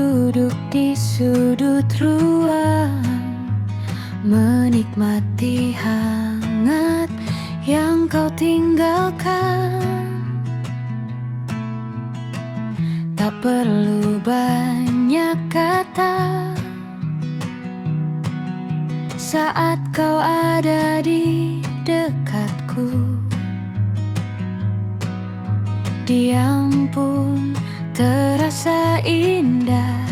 duduk di sudut ruang, menikmati hangat yang kau tinggalkan. Tak perlu banyak kata saat kau ada di dekatku. Diam pun terasa indah,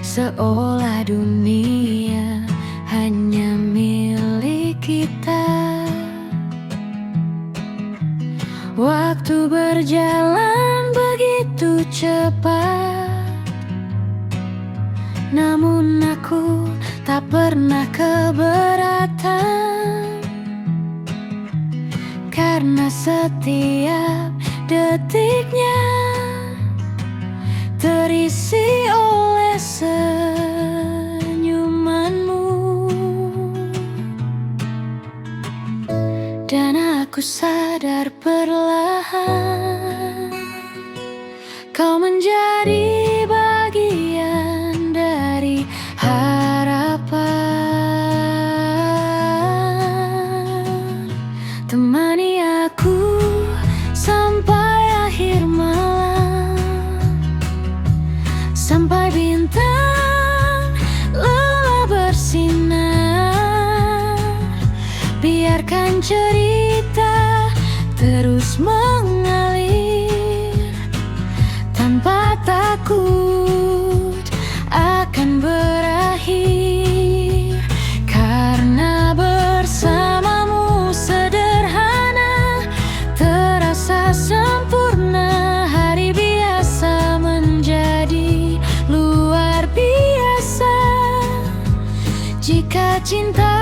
seolah dunia hanya milik kita. Waktu berjalan begitu cepat, namun aku tak pernah keberatan, karena setiap detiknya terisi oleh senyumanmu. Dan aku sadar perlahan kau menjadi bagian dari harapan. Temani aku sampai akhir malam, sampai bintang lelah bersinar. Biarkan cerita terus mengalir tanpa takut akan berakhir, karena bersamamu sederhana terasa sempurna. Hari biasa menjadi luar biasa. Jika cinta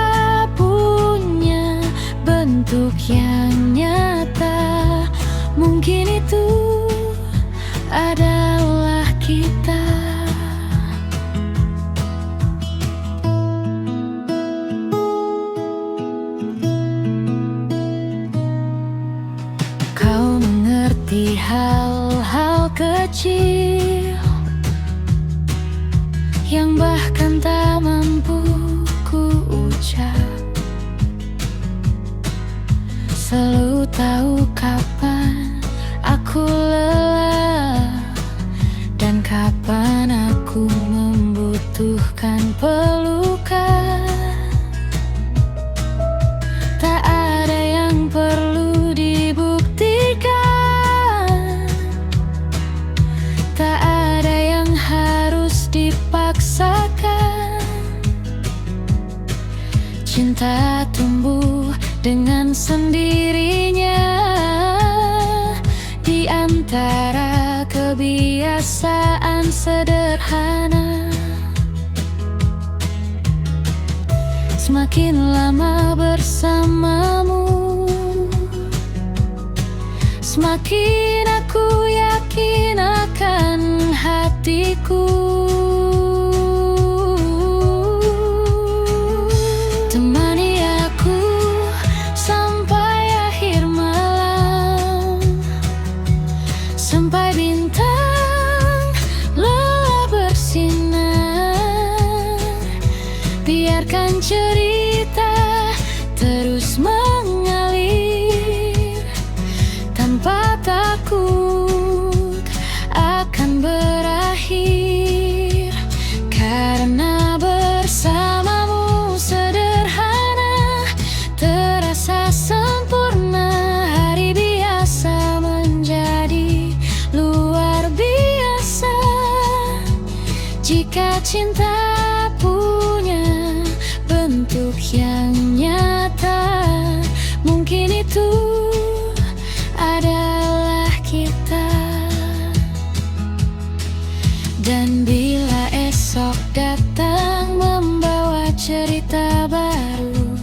punya bentuk yang nyata, mungkin itu adalah kita. Kau mengerti hal-hal kecil yang bahkan tak mampu ku ucap. Selalu tahu kapan aku lelah dan kapan aku membutuhkan pelukan. Tak ada yang perlu dibuktikan, tak ada yang harus dipaksakan. Cinta tumbuh dengan sendirinya di antara kebiasaan sederhana. Semakin lama bersamamu, semakin aku yakin akan hatiku. Temani aku sampai akhir malam, sampai bintang lelah bersinar. Biarkan cerita terus mengalir tanpa takut akan berakhir, karena bersamamu sederhana terasa sempurna. Hari biasa menjadi luar biasa. Jika cinta punya bentuk yang nyata, mungkin itu adalah kita. Dan bila esok datang membawa cerita baru,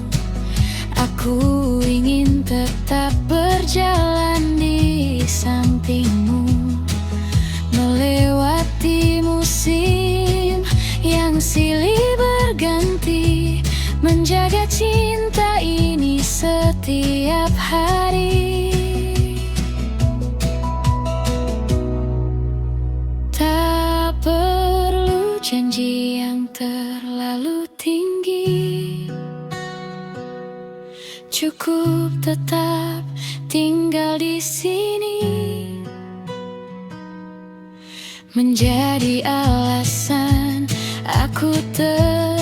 aku ingin tetap berjalan di sampingmu, melewati musim yang silih berganti, menjaga cinta ini setiap hari. Tak perlu yang terlalu tinggi. Cukup tetap tinggal di sini, menjadi alasan aku tersenyum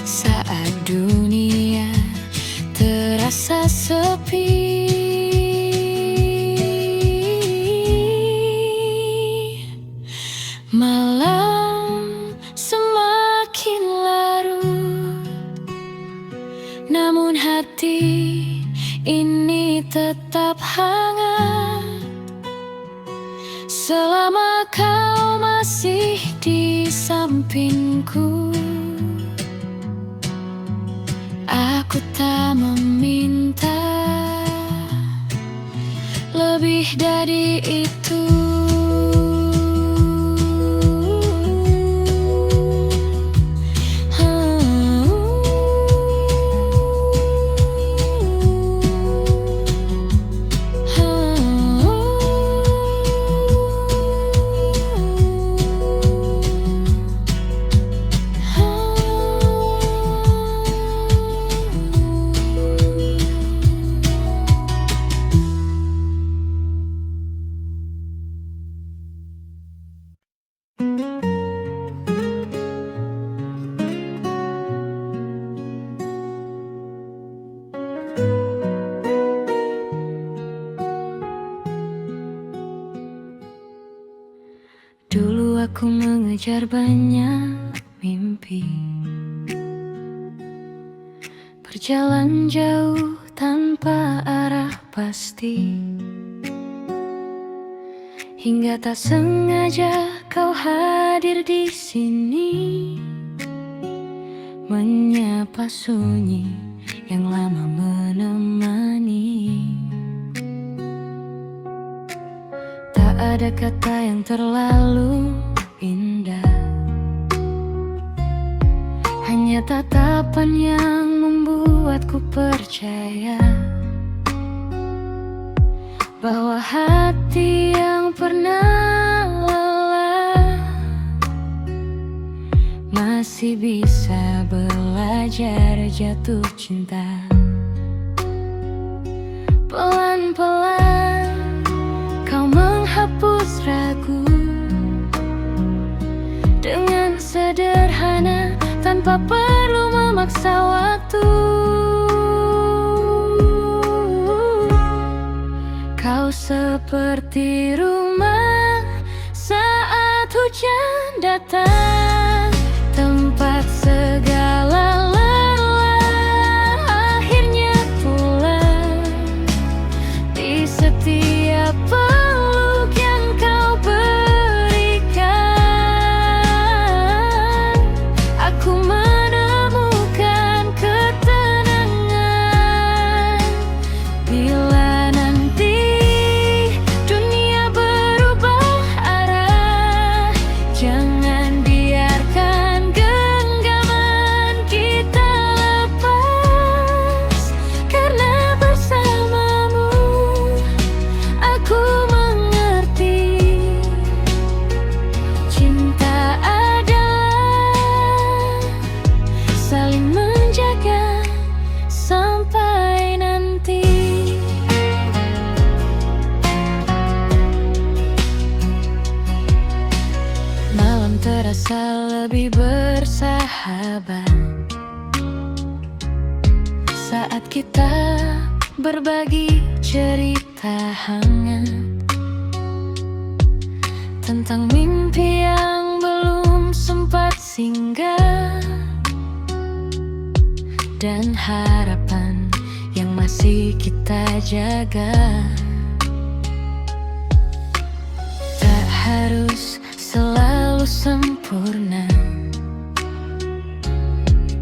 saat dunia terasa sepi. Malam semakin larut, namun hati ini tetap hangat selama kau masih di sampingku. Aku tak meminta lebih dari itu. Dulu aku mengejar banyak mimpi, berjalan jauh tanpa arah pasti, hingga tak sengaja kau hadir di sini, menyapa sunyi yang lama menemani. Tak ada kata yang terlalu indah, hanya tatapan yang membuatku percaya bahwa hati yang pernah lelah masih bisa belajar jatuh cinta. Pelan-pelan kau menghapus ragu dengan sederhana, tanpa perlu memaksa waktu. Kau seperti rumah saat hujan datang, tempat segala lelah akhirnya pulang. Di setiap peluk yang kau berikan, aku menemukan ketenangan. Bila nanti dunia berubah arah, jangan biarkan genggaman kita lepas, karena bersamamu aku mengerti cinta adalah saling menjaga sampai nanti. Malam terasa lebih bersahabat saat kita berbagi cerita hangat tentang mimpi yang belum sempat singgah dan harapan yang masih kita jaga. Tak harus selalu sempurna,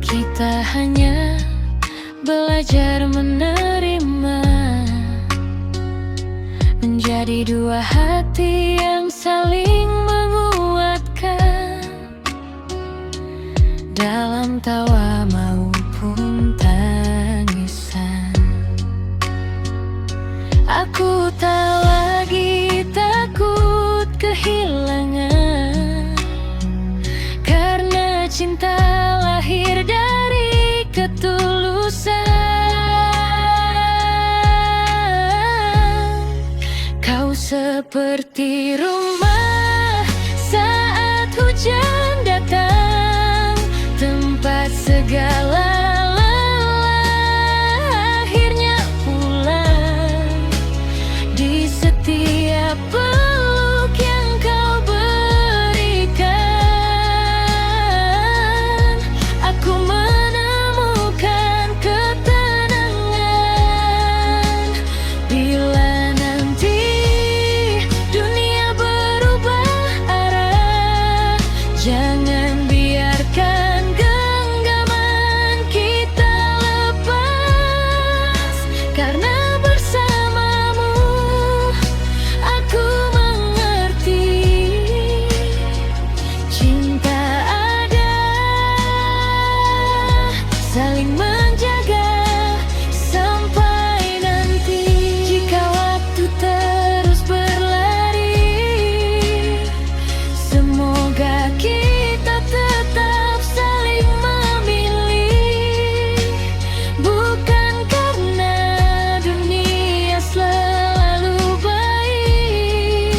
kita hanya belajar menerima, menjadi dua hati yang saling menguatkan dalam tawa maupun tangisan. Aku tak lagi takut kehilangan cinta lahir dari ketulusan. Kau seperti rumah saat hujan datang, tempat segala lelah akhirnya pulang. Di setiap peluk yang kau berikan, aku menemukan ketenangan. Bila nanti dunia berubah arah, jangan biarkan genggaman kita lepas, karena bersamamu aku mengerti cinta ada, saling menjaga sampai nanti. Jika waktu terus berlari, semoga kita tetap saling memilih, bukan karena dunia selalu baik,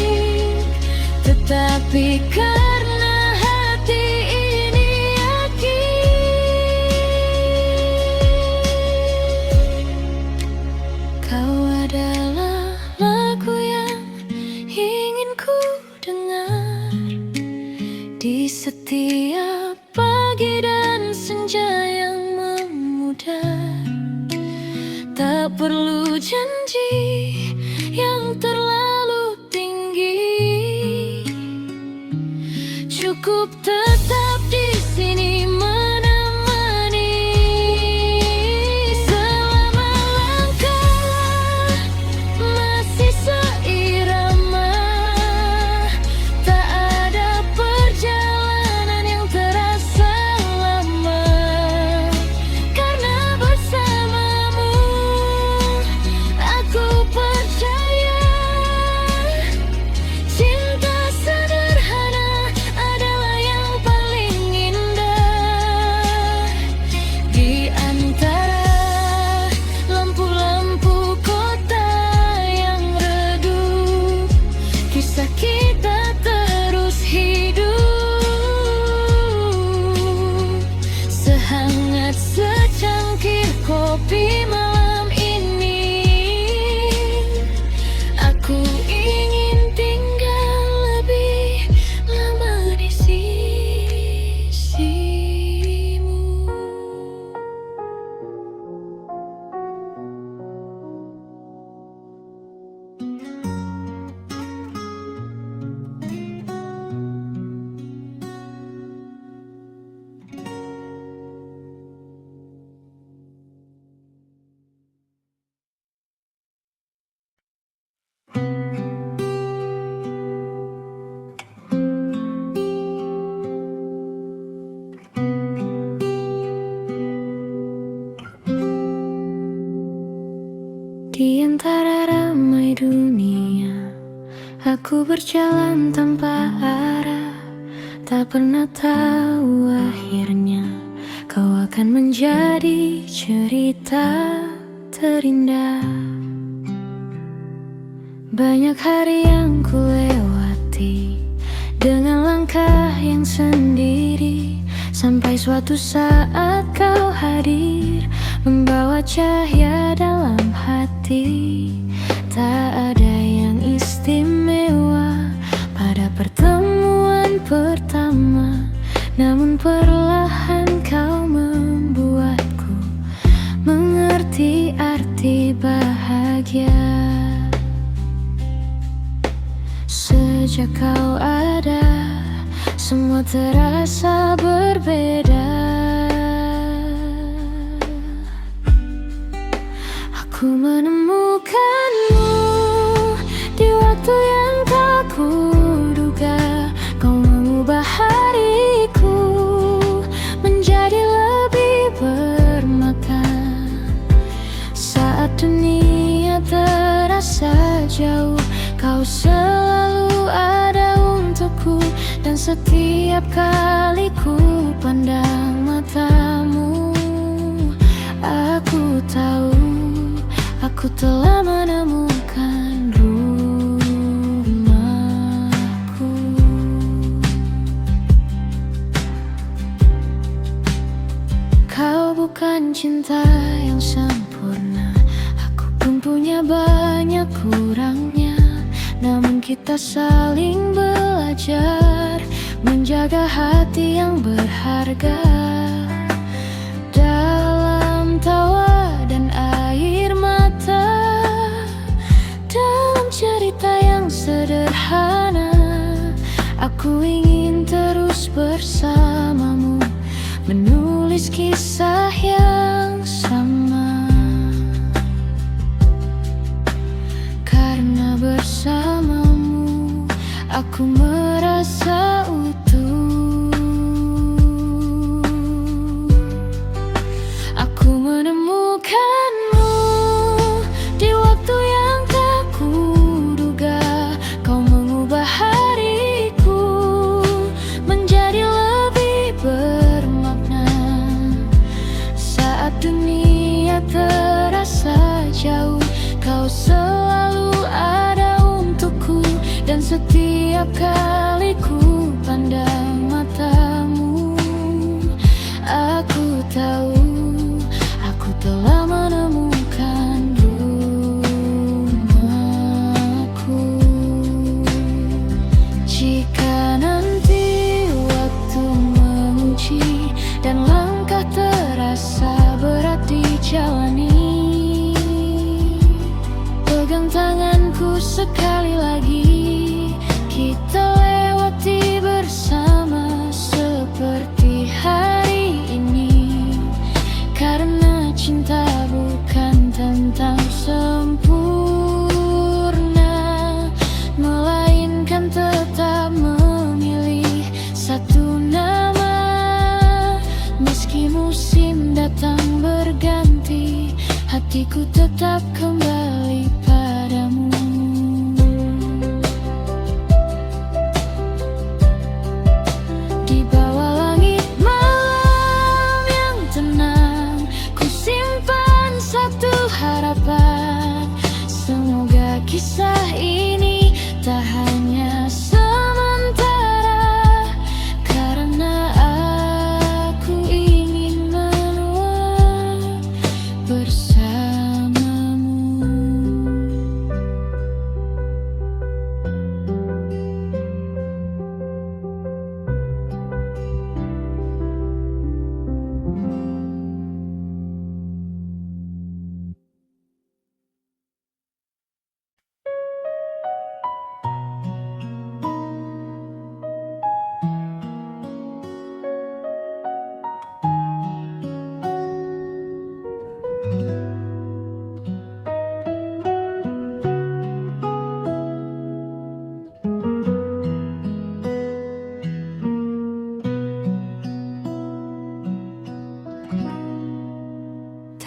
tetapi karena hati ini yakin. Kau adalah lagu yang ingin ku dengar di setiap pagi dan senja yang memudar. Tak perlu janji yang terlalu tinggi, cukup tetap di sini menemani. Selama langkah masih seirama, tak ada perjalanan yang terasa lama, karena bersamamu aku percaya cinta sederhana adalah yang paling indah. Di antara lampu-lampu kota yang redup, kisah kita terus hidup, sehangat secangkir kopi malam ini. Aku ingin tinggal lebih lama di sisimu. Di antara ramai dunia, aku berjalan tanpa arah, tak pernah tahu akhirnya kau akan menjadi cerita terindah. Banyak hari yang ku lewati dengan langkah yang sendiri, sampai suatu saat kau hadir membawa cahaya dalam hati. Tak ada yang istimewa pada pertemuan pertama, namun perlahan kau membuatku mengerti arti bahagia. Sejak kau ada, semua terasa berbeda. Aku menemukanmu di waktu yang tak kuduga. Kau mengubah hariku menjadi lebih bermakna. Saat dunia terasa jauh, kau selalu ada untukku. Dan setiap kali ku pandang bukan cinta yang sempurna. Aku pun punya banyak kurangnya, namun kita saling belajar menjaga hati yang berharga. Dalam tawa dan air mata, dalam cerita yang sederhana, aku ingin terus bersamamu, menulis kisah yang sama. Karena bersamamu aku merasa utuh. Aku menemukanmu di waktu yang tak kuduga. Kau mengubah hariku menjadi lebih bermakna. Saat dunia terasa jauh, kau selalu ada untukku. Dan setiap kali ku pandang matamu, aku tahu aku telah menemukan rumahku. Jika nanti waktu mengunci dan langkah terasa berat dijalani, pegang tanganku sekali lagi, kita lewati bersama seperti hari ini. Karena cinta bukan tentang sempurna, melainkan tetap memilih satu nama. Meski musim datang berganti, hatiku tetap kembali padamu. Di bawah langit malam yang tenang, ku simpan satu harapan. Semoga kisah ini tak hanya sementara, karena aku ingin menua bersamamu.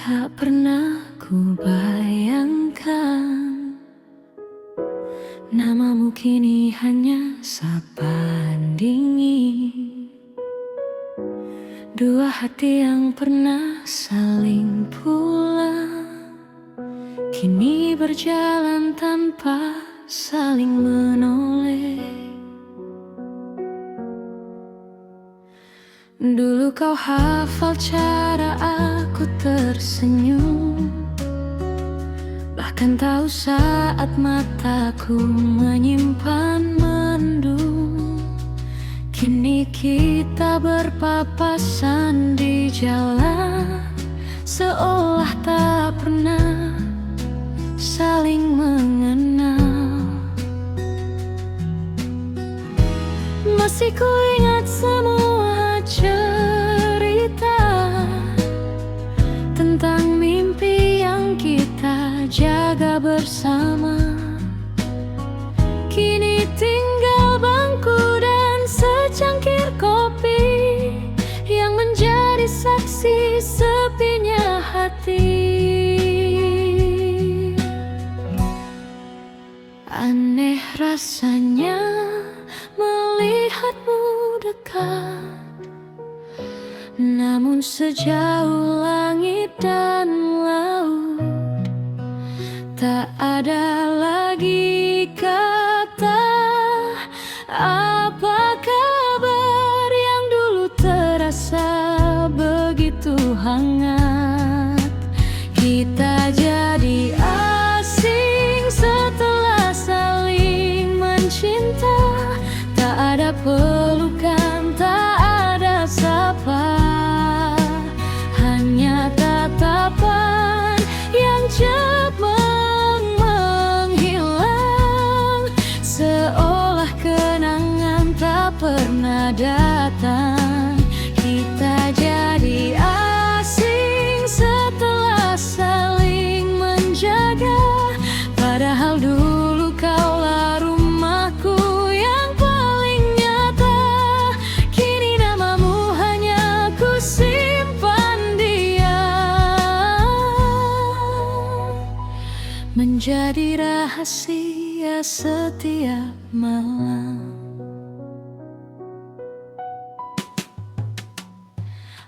Tak pernah ku bayangkan namamu kini hanya sapaan dingin. Dua hati yang pernah saling pulang kini berjalan tanpa saling menoleh. Dulu kau hafal cara aku tersenyum, bahkan tahu saat mataku menyimpan mendung. Kini kita berpapasan di jalan, seolah tak pernah saling mengenal. Masih ku ingat semua cerita tentang mimpi yang kita jaga bersama. Kini tinggal bangku dan secangkir kopi yang menjadi saksi sepinya hati. Aneh rasanya melihatmu dekat, namun sejauh langit dan laut tak ada lagi kata. Apa kabar yang dulu terasa begitu hangat? menjadi rahasia setiap malam.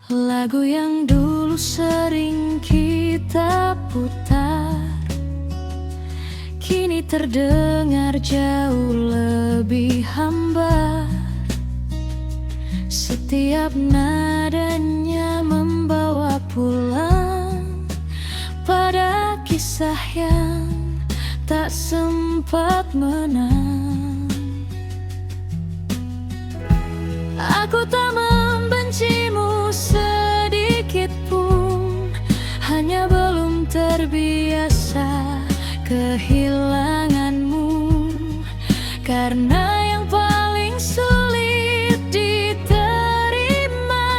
Lagu yang dulu sering kita putar kini terdengar jauh lebih hambar. Setiap nadanya membawa pulang pada kisah yang tak sempat menang. Aku tak membencimu sedikit pun, hanya belum terbiasa kehilanganmu. Karena yang paling sulit diterima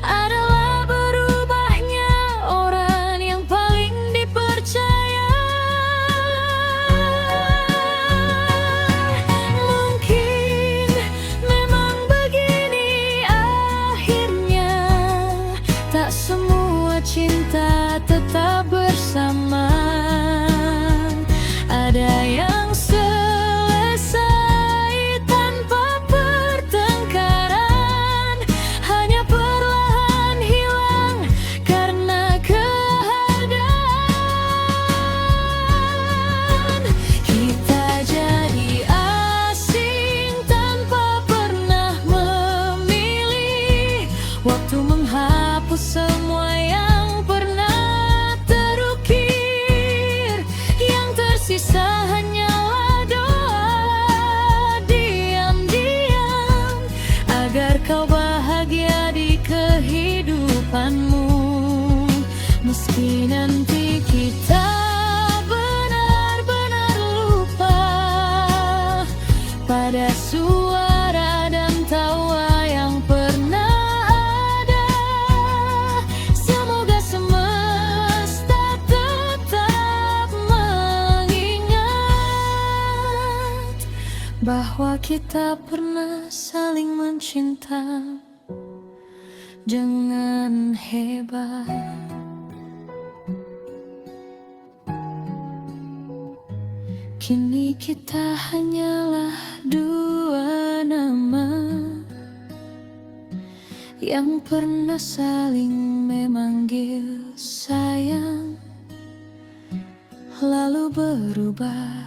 adalah berubahnya orang yang paling dipercaya. Mungkin memang begini akhirnya, tak semua cinta tetap bersama. Ada yang selesai tanpa pertengkaran, hanya perlahan hilang karena keadaan. Kita jadi asing tanpa pernah memilih. Waktu menghapus semua yang pernah terukir. Yang tersisa hanyalah doa diam-diam agar kau bahagia di kehidupanmu. Meski nanti kita benar-benar lupa pada suara dan tawa yang pernah ada. Semoga semesta tetap mengingat bahwa kita pernah saling mencinta dengan hebat. Kini kita hanyalah dua nama yang pernah saling memanggil sayang, lalu berubah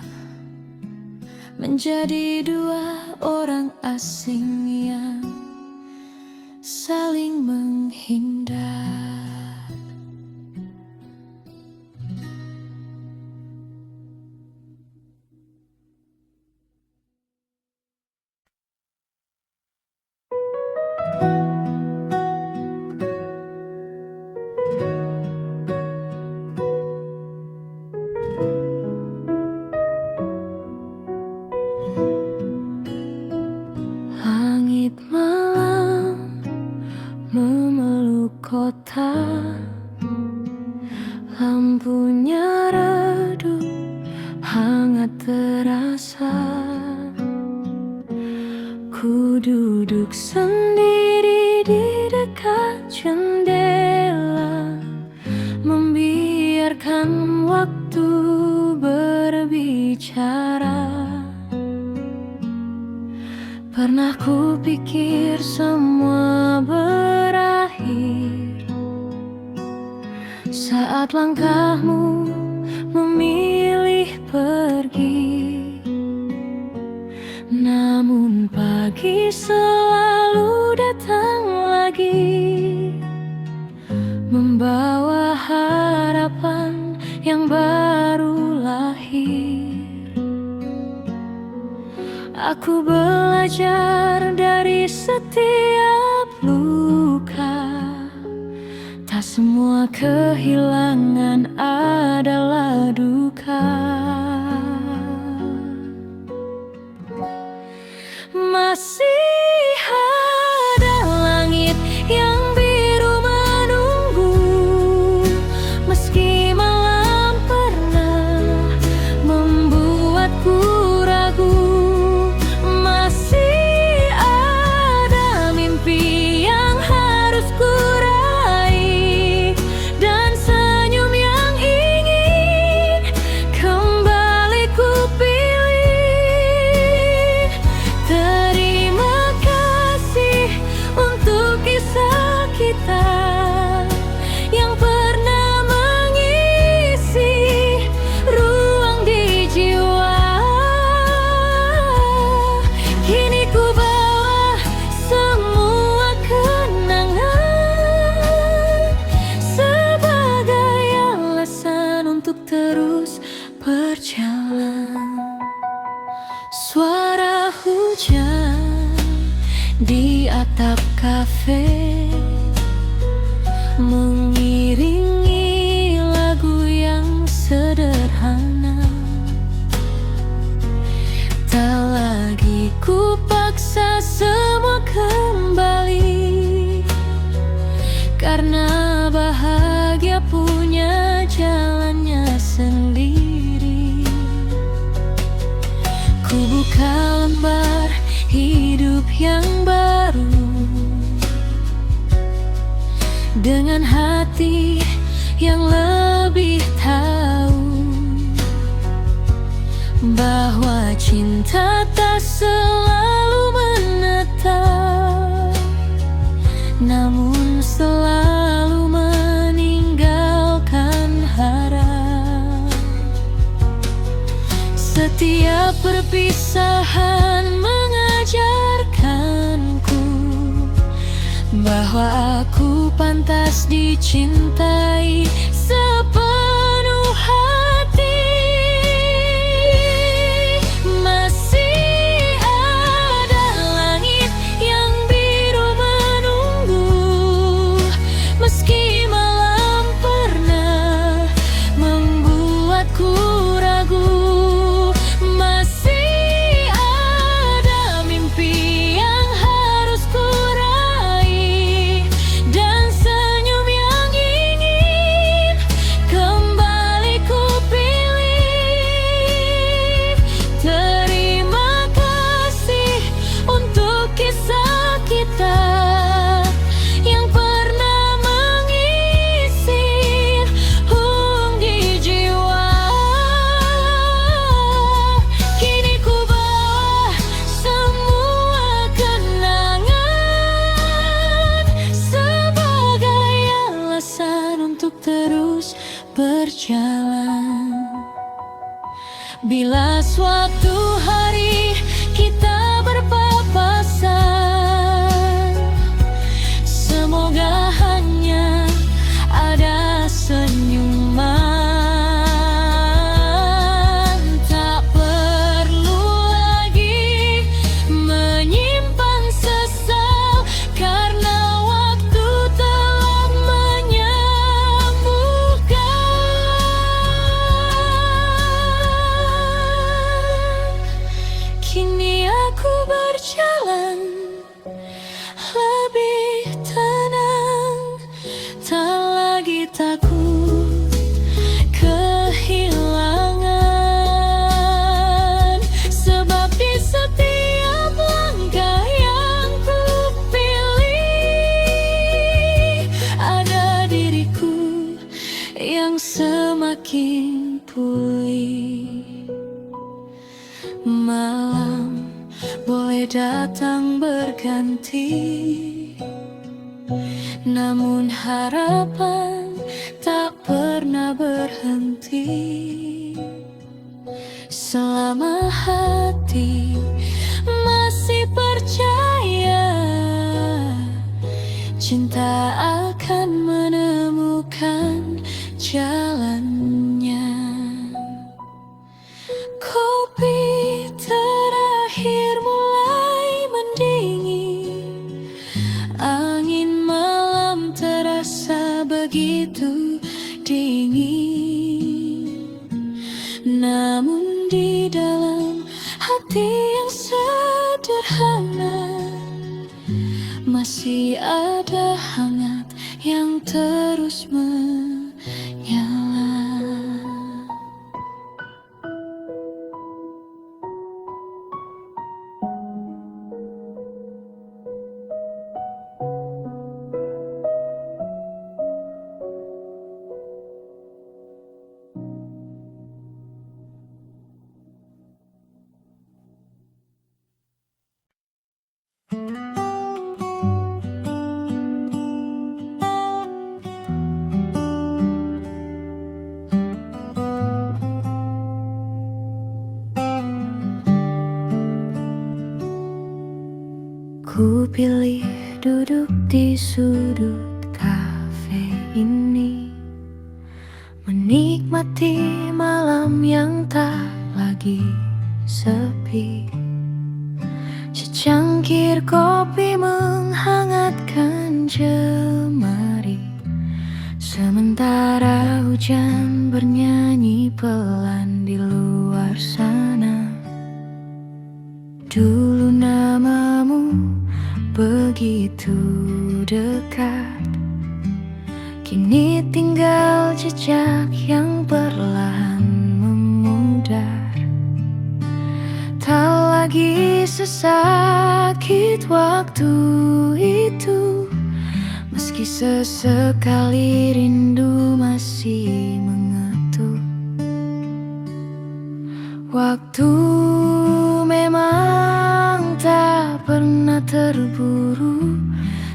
menjadi dua orang asing yang saling menghindar. Langit malam memeluk kota, lampunya redup, hangat terasa. Ku duduk sendiri di dekat jendela, membiarkan waktu berbicara. Pernah ku pikir semua berakhir saat langkahmu memilih pergi. Namun pagi selalu datang lagi, membawa harapan yang baru lahir. Aku belajar dari setiap luka, tak semua kehilangan adalah duka. Masih ada langit yang biru menunggu, meski malam pernah membuatku ragu. Masih ada mimpi yang harus ku raih, dan senyum yang ingin kafe, mengiringi lagu yang sederhana. Tak lagi ku paksa semua kembali, karena bahagia punya jalannya sendiri. Ku buka lembar hidup yang baru dengan hati yang lebih tahu bahwa cinta tak selalu menetap, namun selalu meninggalkan harap. Setiap perpisahan mengajarkanku bahwa aku pantas dicintai sepenuh hati. Masih ada langit yang biru menunggu, meski malam pernah membuatku ragu. Masih ada mimpi yang harus ku raih, dan senyum yang ingin kembali ku pilih. Terima kasih untuk kisah kita yang pernah mengisi hung di jiwa. Kini ku bawa semua kenangan sebagai alasan untuk terus berjalan. Bila suatu hari kita berpapasan, semoga hanya ada senyuman. Tak perlu lagi menyimpan sesal, karena waktu telah menyembuhkan. Kini aku berjalan lebih tenang, tak lagi takut kehilangan. Sebab di setiap langkah yang ku pilih, ada diriku yang semakin pulih. Malam boleh datang berganti, namun harapan tak pernah berhenti. Selama hati masih percaya, cinta akan menemukan jalannya. Kopi terakhir mulai mendingin, angin malam terasa begitu dingin. Namun di dalam hati yang sederhana, masih ada hangat yang terus menyala. Ku pilih duduk di sudut kafe ini, menikmati malam yang tak lagi sepi. Secangkir kopi menghangatkan jemari, sementara hujan bernyanyi pelan di luar sana. Dulu namamu begitu dekat, kini tinggal jejak yang perlahan memudar. Tak lagi sesakit waktu itu, meski sesekali rindu masih mengetuk. Waktu memang tak pernah terburu,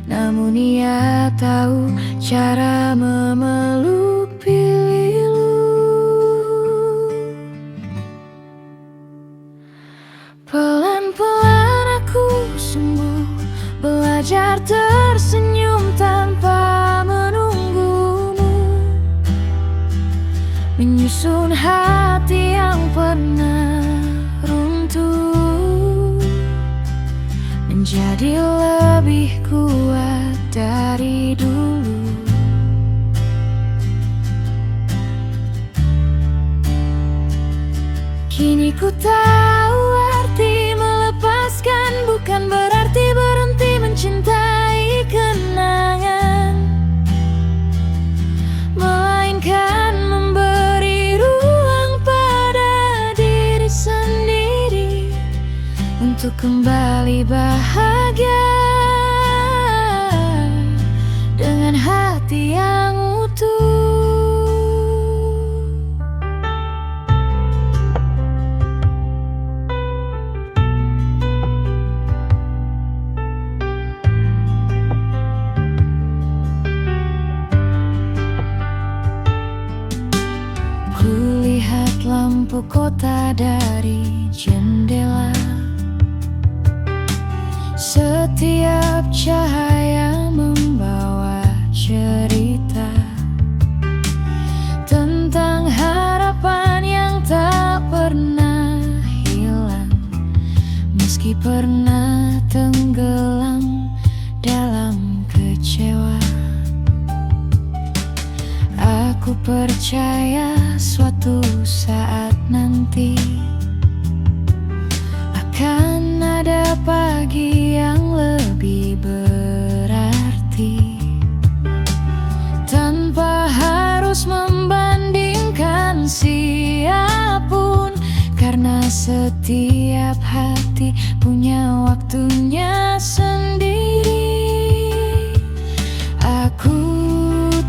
namun ia tahu cara memeluk pilu. Pelan-pelan aku sembuh, belajar tersenyum tanpa menunggumu, menyusun hati yang pernah runtuh menjadi lebih kuat dari dulu. Kini ku tahu arti melepaskan bukan berarti berhenti mencintai kenangan, melainkan memberi ruang pada diri sendiri untuk kembali bahagia dengan hati yang utuh. Kulihat lampu kota dari jendela, setiap cahaya membawa cerita tentang harapan yang tak pernah hilang, meski pernah tenggelam dalam kecewa. Aku percaya suatu saat nanti akan ada pagi yang lebih berarti, tanpa harus membandingkan siapapun, karena setiap hati punya waktunya sendiri. Aku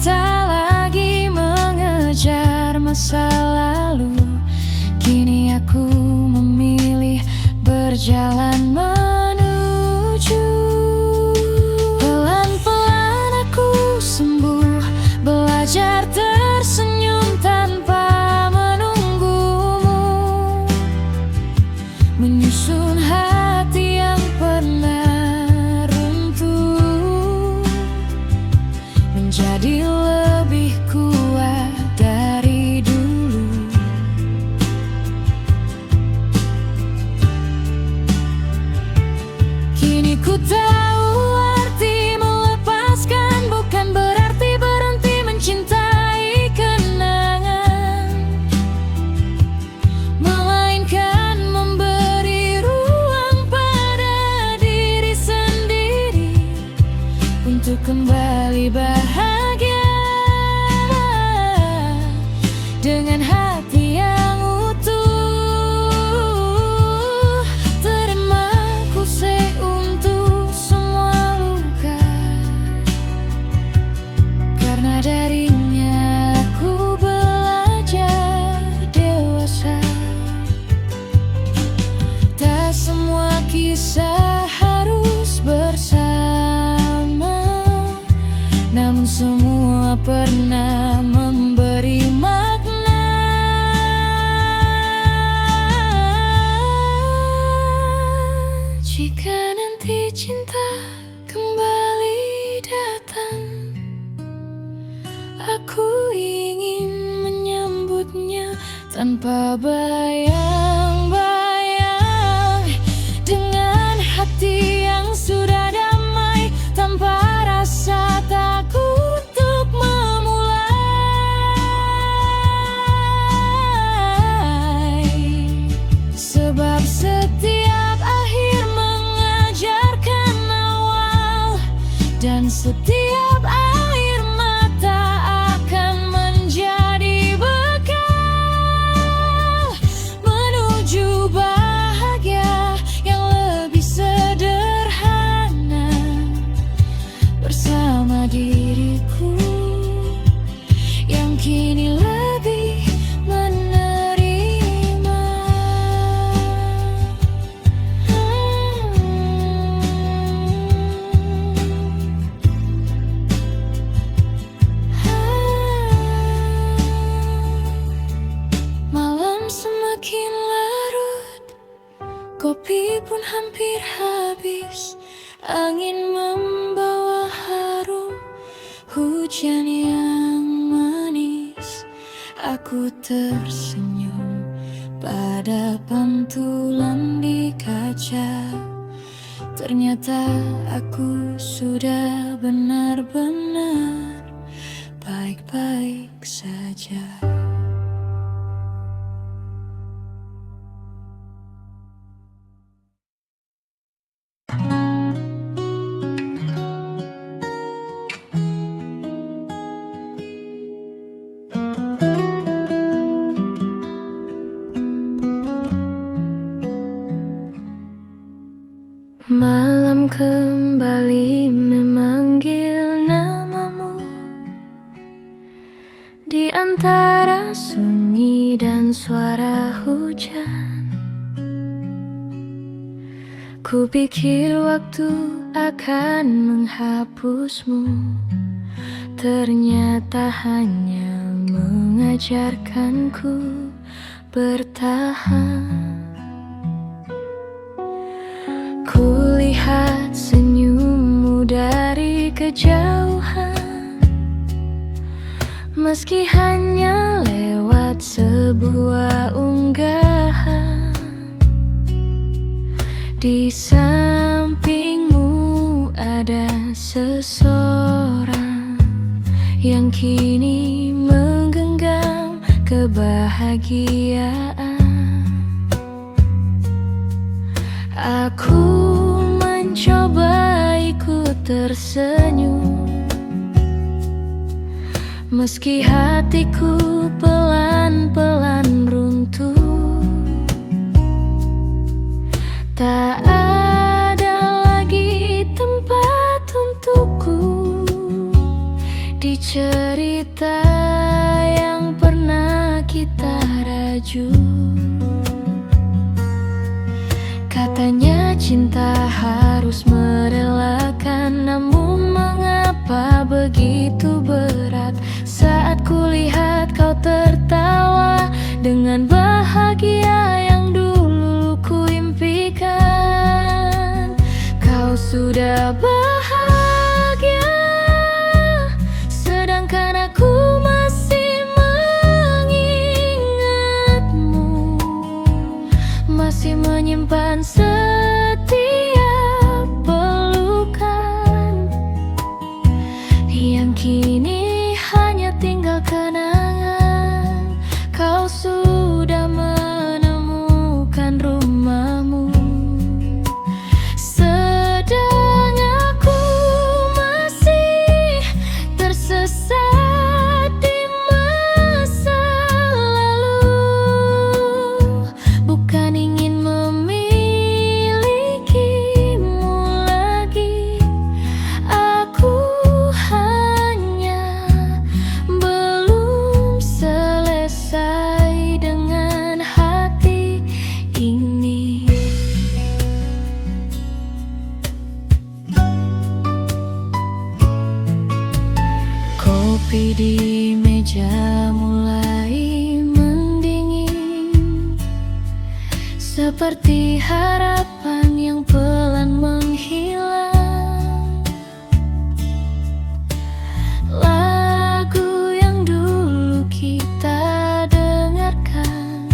tak lagi mengejar masa lalu, kini aku memilih berjalan menuju. Pelan-pelan aku sembuh, belajar tersenyum tanpa menunggumu, menyusun hati yang pernah runtuh menjadi lebih kuat dari dulu. Kini ku tahu arti melepaskan bukan berarti berhenti mencintai kenangan, melainkan memberi ruang pada diri sendiri untuk kembali bahagia dengan hati yang utuh. Terima kasih untuk semua luka, karena darinya aku belajar dewasa. Tak semua kisah harus bersama, namun semua pernah memberi makna. Jika nanti cinta kembali datang, aku ingin menyambutnya tanpa bayang-bayang, dengan hati Setiap air mata akan menjadi bekal menuju bahagia yang lebih sederhana bersama diriku yang kini lebih menerima. Malam semakin larut, kopi pun hampir habis. Angin membawa harum hujan yang manis. Aku tersenyum pada pantulan di kaca. Ternyata aku sudah benar-benar baik-baik saja. Malam kembali memanggil namamu di antara sunyi dan suara hujan. Kupikir waktu akan menghapusmu, ternyata hanya mengajarkanku bertahan. Kulihat senyummu dari kejauhan, meski hanya lewat sebuah unggahan. Di sampingmu ada seseorang yang kini menggenggam kebahagiaan. Aku mencoba ikut tersenyum, meski hatiku pelan-pelan runtuh. Tak ada lagi tempat untukku di cerita yang pernah kita raju. Katanya cinta harus merelakan, namun mengapa begitu berat saat kulihat kau tertawa dengan bahagia yang dulu kuimpikan. Kau sudah bahagia, sedangkan aku masih mengingatmu, masih menyimpan setiap pelukan yang kini hanya tinggal kenangan. Kau sudah menemukan rumahmu, sedang aku masih tersesat di masa lalu. Bukan ingin memilikimu lagi, aku hanya belum selesai dengan hati ini. Kopi di meja mulai mendingin, seperti harapan yang pelan menghilang. Lagu yang dulu kita dengarkan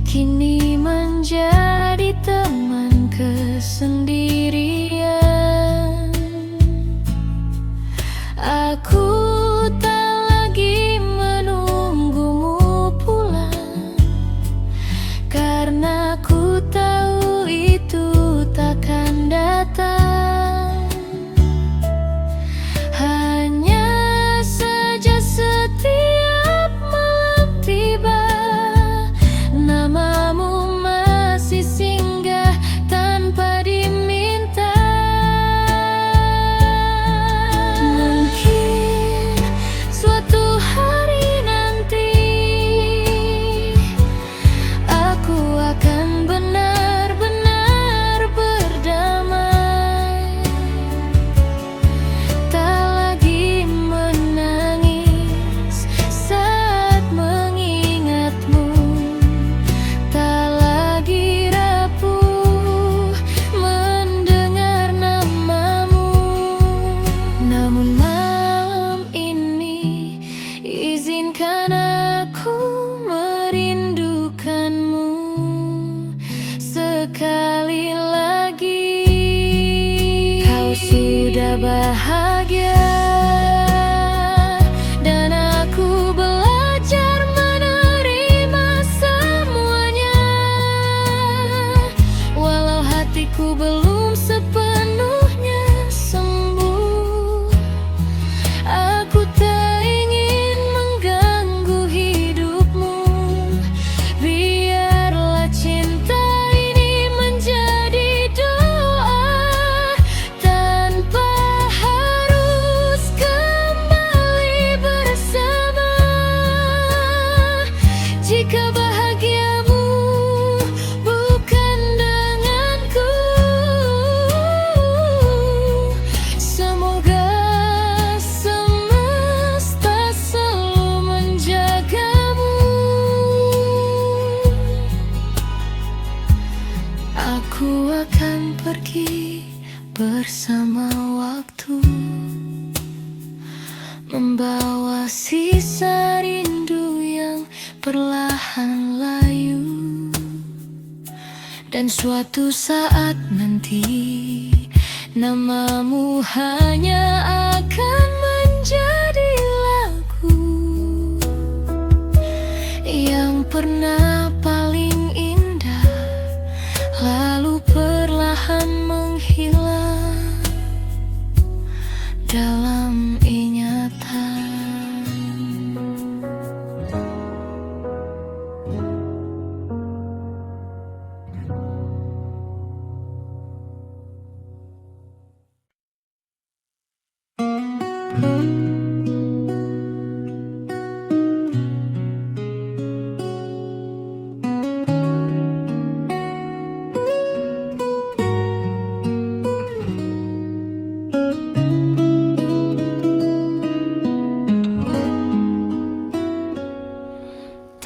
kini menjadi teman kesendirian. Aku tak lagi menunggumu pulang, karena ku tahu itu takkan datang. Namun malam ini izinkan aku merindukanmu sekali lagi. Kau sudah bahagia dan aku belajar menerima semuanya. Walau hatiku belum sepenuhnya sembuh, aku tak ingin mengganggu hidupmu. Biarlah cinta ini menjadi doa tanpa harus kembali bersama. Jika bahagiamu bukan denganku, semoga semesta selalu menjagamu. Aku akan pergi bersama waktu, membawa sisa rindu yang perlahan layu. Dan suatu saat nanti namamu hanya akan menjadi lagu yang pernah paling indah, lalu perlahan menghilang dalam ingatan.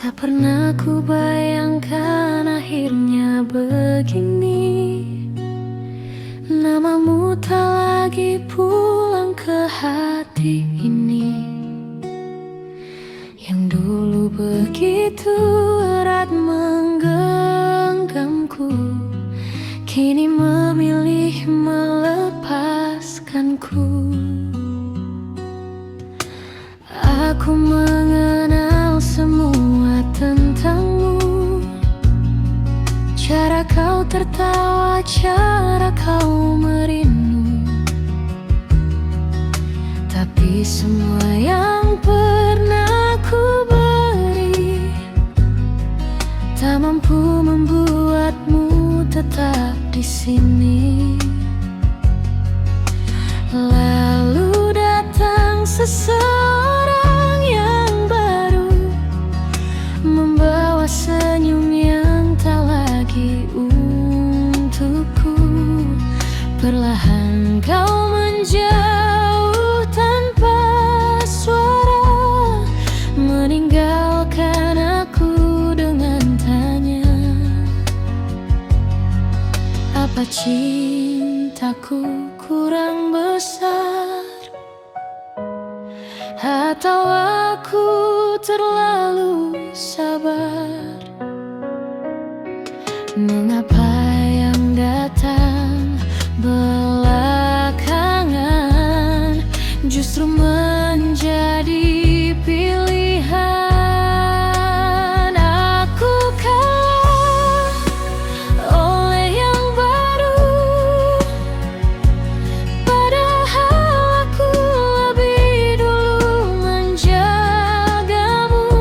Tak pernah ku bayangkan akhirnya begini. Namamu tak lagi pulang ke hati ini, yang dulu begitu erat menggenggamku, kini memilih melepaskanku. Aku mengenal semua tentangmu, cara kau tertawa, cara kau merindu. Tapi semua yang pernah ku beri tak mampu membuatmu tetap di sini. Lalu datang seseorang yang baru, membawa senyum yang tak lagi untukku. Perlahan kau menjauh tanpa suara, meninggalkan aku dengan tanya, apa cintaku kurang besar, atau aku terlalu sabar? Mengapa yang datang belakangan justru menjadi pilihan? Aku kalah oleh yang baru, padahal aku lebih dulu menjagamu,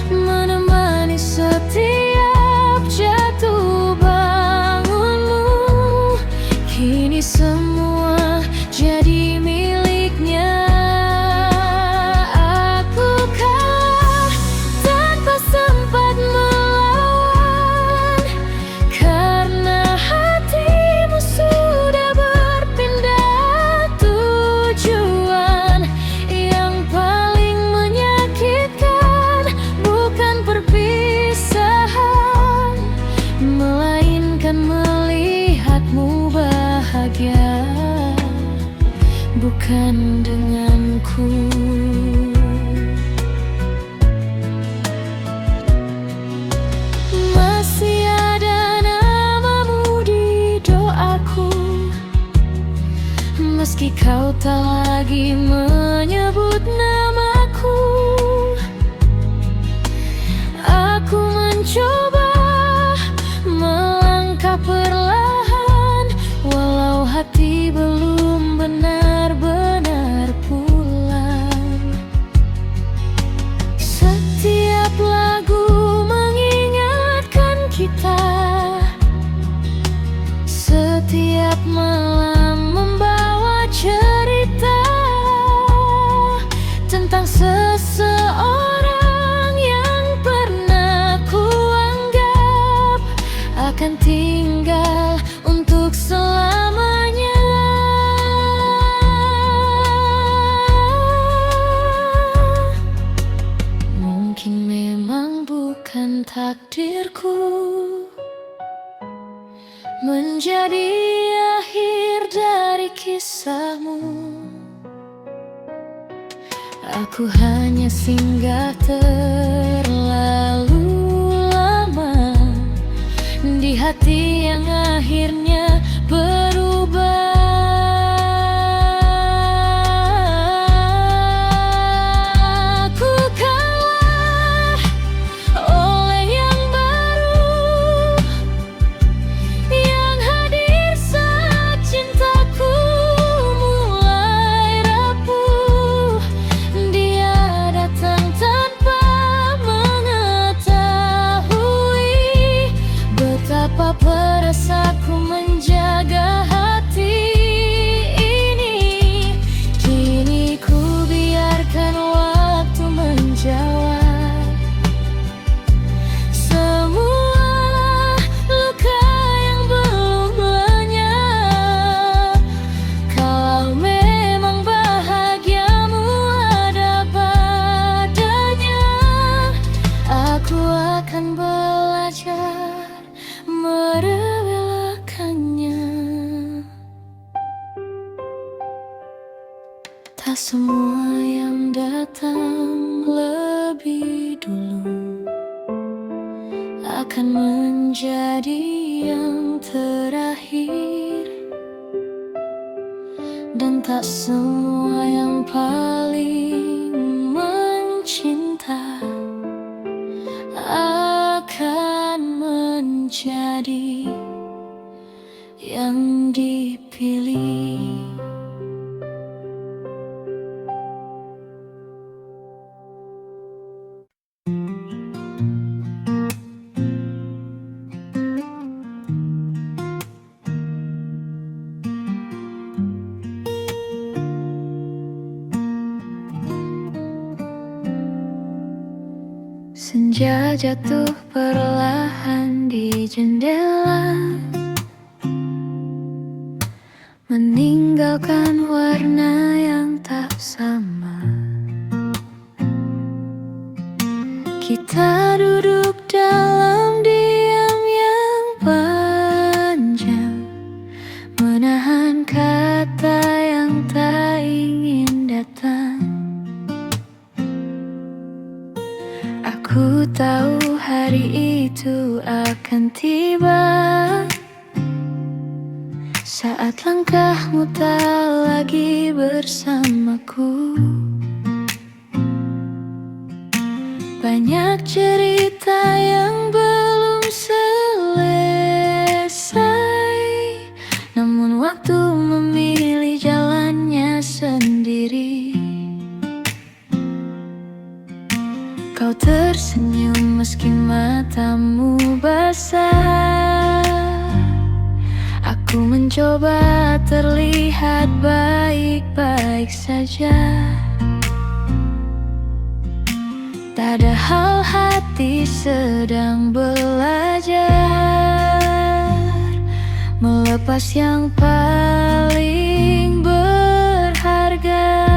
menemani setiap jatuh bangunmu. Kini semua jadi miliknya bukan denganku. Masih ada namamu di doaku, meski kau tak lagi menyebut namaku. Aku mencoba melangkah perlahan, walau hati belum benar-benar pulang. Setiap lagu mengingatkan kita, setiap malam membawa cerita tentang seseorang yang pernah kuanggap akan tinggal untuk selamanya. Mungkin memang bukan takdirku menjadi akhir dari kisahmu. Aku hanya singgah terlalu lama di hati yang akhirnya berubah. Ku kalah oleh yang baru, yang hadir saat cintaku mulai rapuh. Dia datang tanpa mengetahui betapa perasaku menjaga hati ini. Kini ku biarkan waktu menjawab semua luka yang belum lenyap. Kalau memang bahagiamu ada padanya, aku akan belajar merelakannya. Tak semua yang datang lebih dulu akan menjadi yang terakhir, dan tak semua yang paling mencinta akan menjadi yang dipilih. Senja jatuh perlahan di jendela, meninggalkan warna yang tak sama. Kita duduk dalam diam yang panjang, menahan kata yang tak ingin datang. Aku tahu hari itu akan tiba, saat langkahmu tak lagi bersamaku. Banyak cerita yang belum selesai, namun waktu memilih jalannya sendiri. Kau tersenyum meski matamu basah. Aku mencoba terlihat baik-baik saja. Padahal hati sedang belajar melepas yang paling berharga.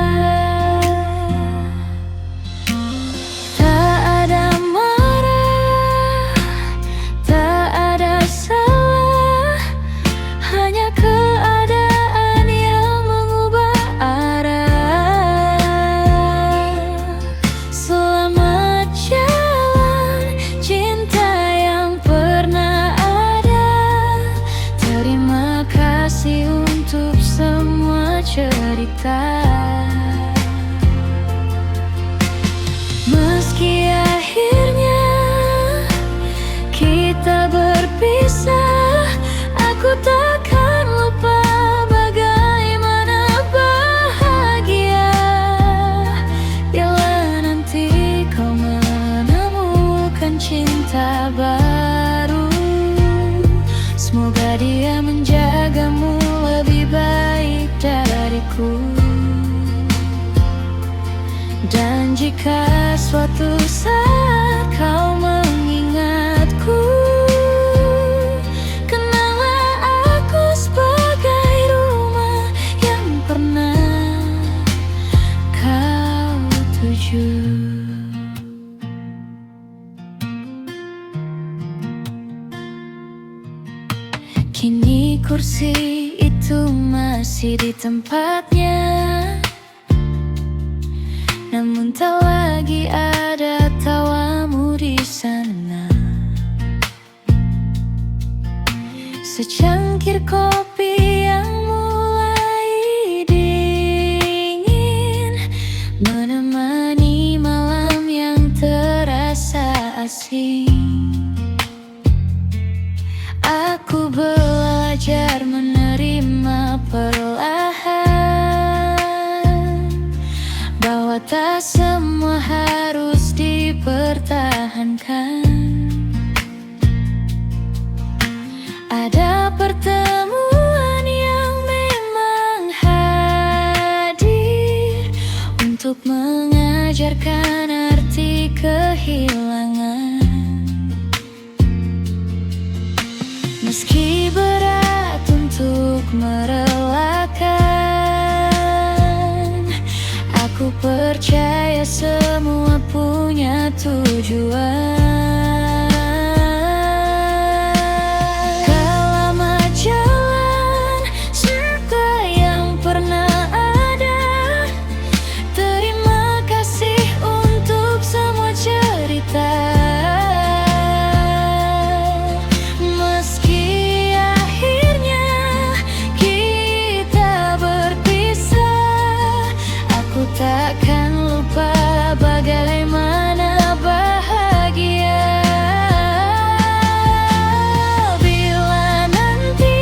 Hanya keadaan yang mengubah arah Dan jika suatu saat kau mengingatku, kenanglah aku sebagai rumah yang pernah kau tuju. Kini kursi itu masih di tempatnya, namun tak lagi ada tawamu di sana. Secangkir kopi yang mulai dingin menemani malam yang terasa asing. Aku belajar menerima perlahan bahwa tak semua harus dipertahankan. Ada pertemuan yang memang hadir untuk mengajarkan arti kehilangan. Meski berat untuk merelakan, aku percaya semua punya tujuan. Kelama jalan cerita yang pernah ada, terima kasih untuk semua cerita. Takkan lupa bagaimana bahagia bila nanti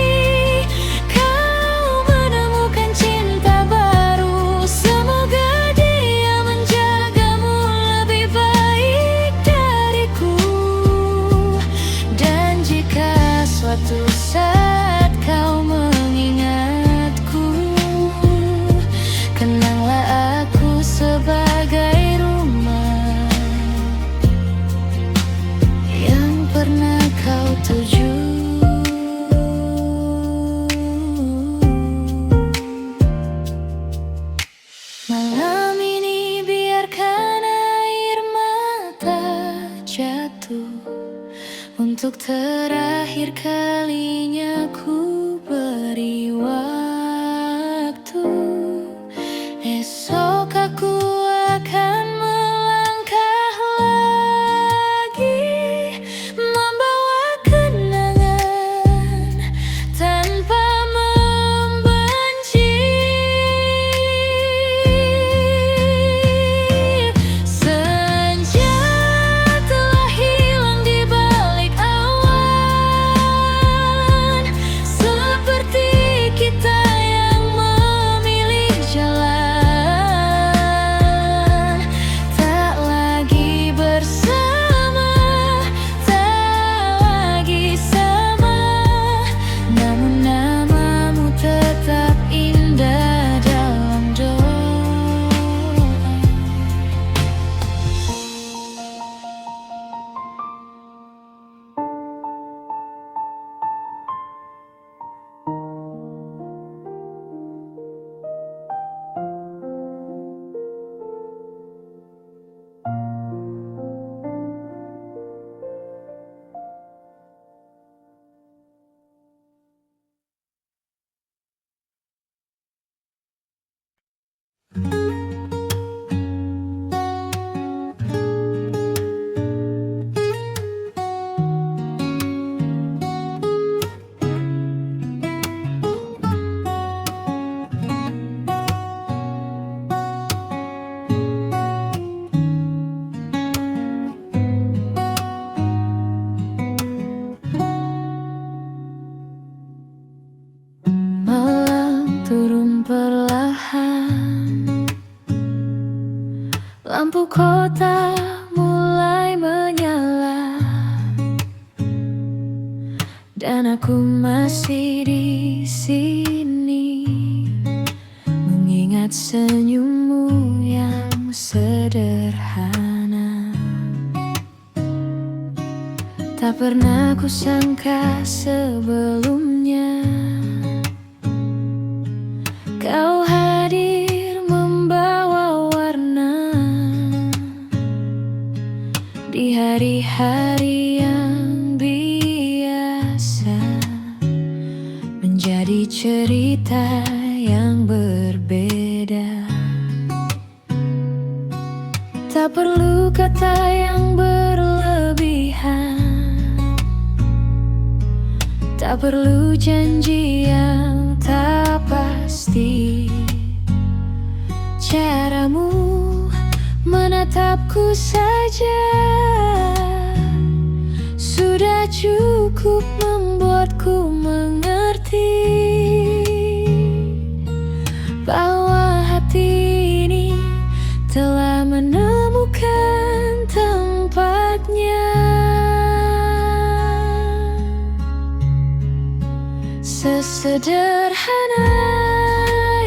kau menemukan cinta baru. Semoga dia menjagamu lebih baik dariku. Dan jika suatu saat kau mengingatku, kenanglah aku sebagai rumah yang pernah kau tuju. Malam ini biarkan air mata jatuh untuk terakhir kalinya ku beri waktu. Esok aku akan melangkah lagi, membawa kenangan tanpa membenci. Senja telah hilang di balik awan, seperti kita yang memilih jalan. Lampu kota mulai menyala, dan aku masih di sini mengingat senyummu yang sederhana. Tak pernah kusangka sebelumnya kau hadir membawa warna di hari-hari yang biasa, menjadi cerita yang berbeda. Tak perlu kata yang berlebihan, tak perlu janji yang tak pasti. Caramu menatapku saja sudah cukup membuatku mengerti bahwa hati ini telah menemukan tempatnya. Sesederhana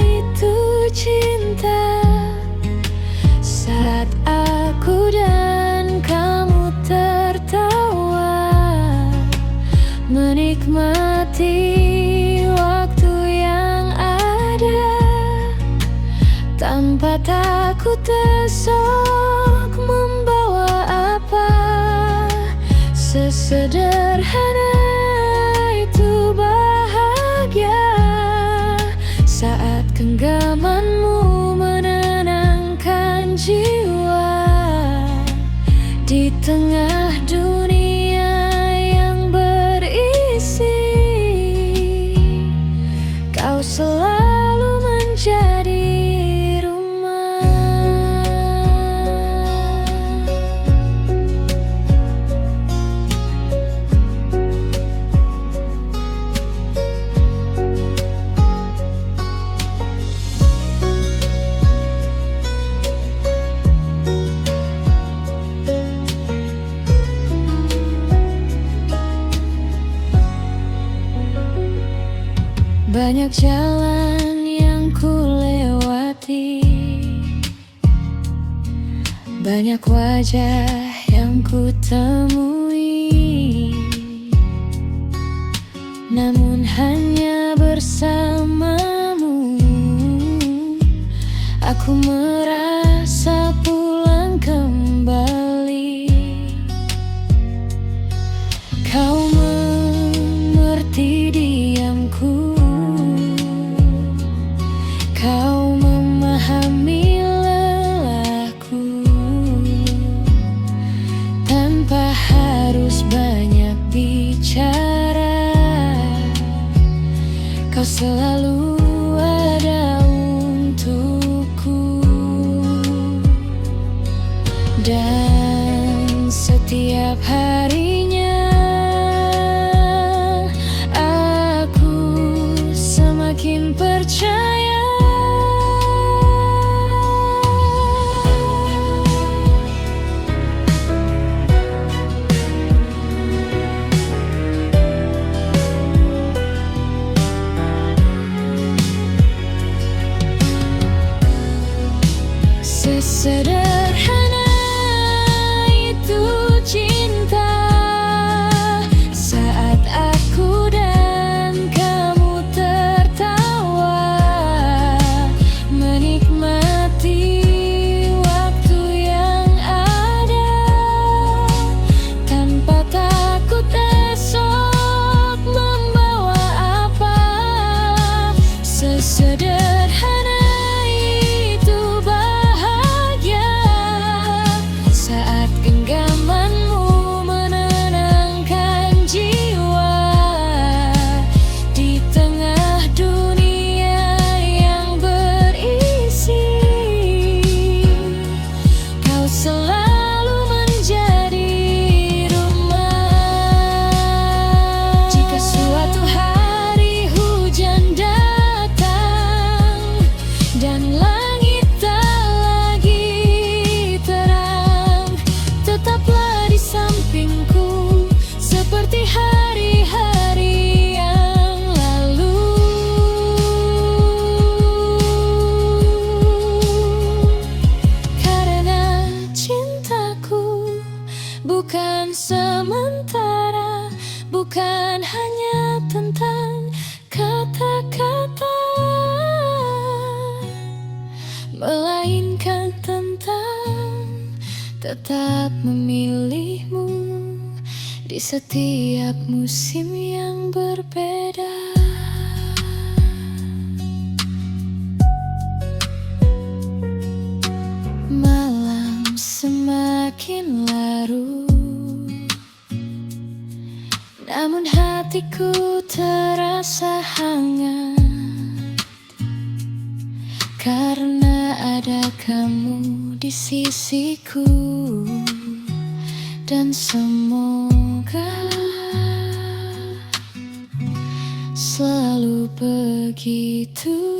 itu cinta, saat aku dan kamu tertawa, menikmati waktu yang ada tanpa takut esok membawa apa. Sesederhana itu bahagia saat genggamanmu menenangkan jiwa di tengah dunia yang berisi. Kau selalu menjadi banyak jalan yang ku lewati, banyak wajah yang ku temui, namun hanya bersamamu aku merasa pulang kembali. Kau mengerti diamku, kau memahami lelahku, tanpa harus banyak bicara. Kau selalu ada untukku, dan setiap harinya aku semakin percaya. Sesederhana itu cinta, saat aku dan kamu tertawa, menikmati waktu yang ada tanpa takut esok membawa apa. Sesederhana itu bahagia sementara, bukan hanya tentang kata-kata, melainkan tentang tetap memilihmu di setiap musim yang berbeda. Malam semakin larut, namun hatiku terasa hangat, karena ada kamu di sisiku. Dan semoga selalu begitu.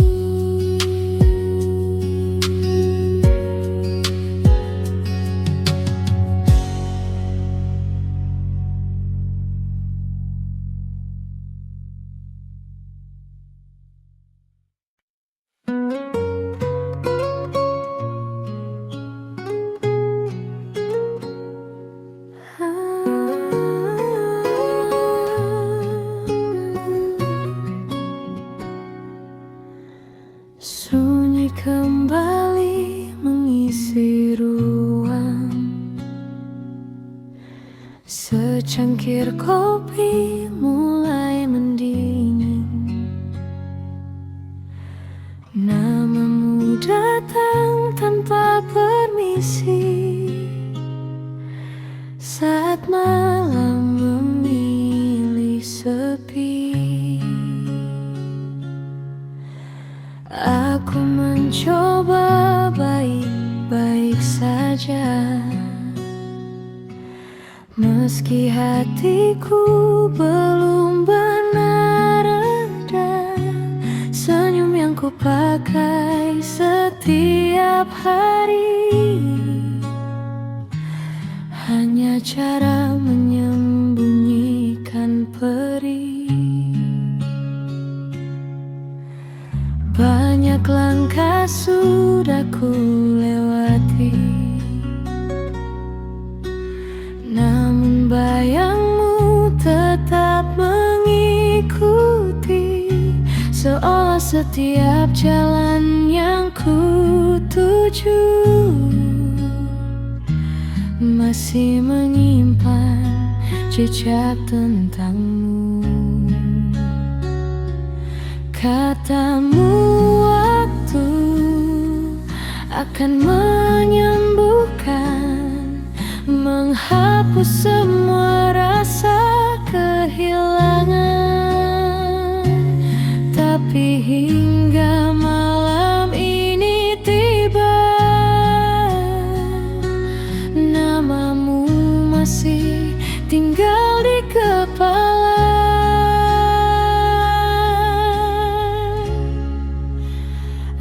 Sunyi kembali mengisi ruang, secangkir kopi mulai mendingin. Namamu datang tanpa permisi saat malam memilih sepi. Aku mencoba baik-baik saja, meski hatiku belum benar reda. Senyum yang ku pakai setiap hari hanya cara menyembunyikan perih. Banyak langkah sudah ku lewati, namun bayangmu tetap mengikuti, seolah setiap jalan yang ku tuju masih menyimpan jejak tentangmu. Katamu waktu akan menyembuhkan, menghapus semua rasa kehilangan. Tapi hingga malam ini tiba, namamu masih tinggal di kepala.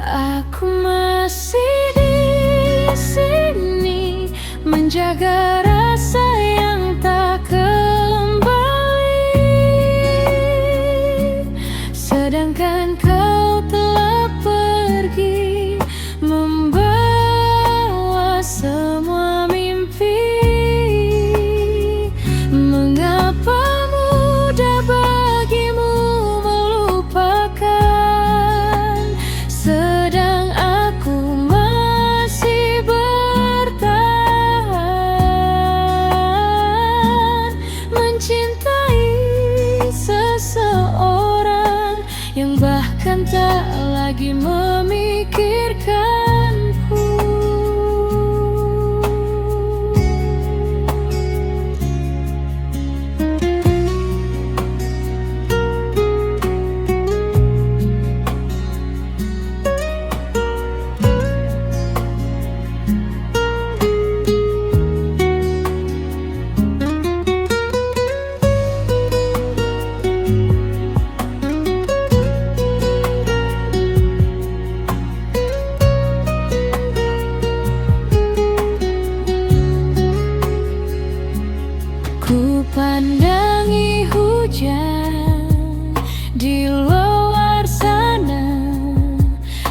Aku masih di sini menjaga rasa yang tak kembali, sedangkan kau telah pergi membawa semua mimpi. Mengapa mudah bagimu melupakan, sedang aku masih bertahan mencintai seseorang yang bahkan tak lagi memikirkanku. Ku pandangi hujan di luar sana,